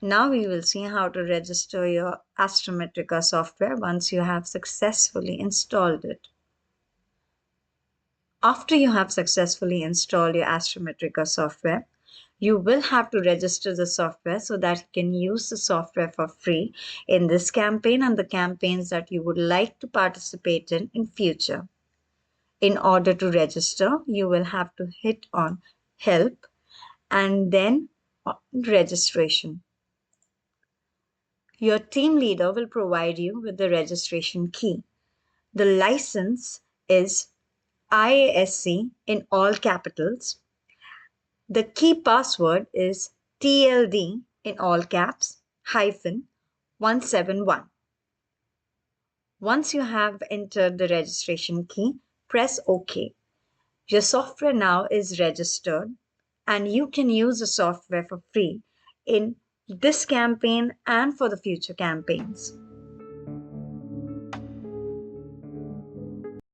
Now we will see how to register your Astrometrica software once you have successfully installed it. After you have successfully installed your Astrometrica software, you will have to register the software so that you can use the software for free in this campaign and the campaigns that you would like to participate in future. In order to register, you will have to hit on Help and then on Registration. Your team leader will provide you with the registration key. The license is IASC in all capitals. The key password is TLD in all caps -171. Once you have entered the registration key, press OK. Your software now is registered and you can use the software for free in this campaign and for the future campaigns.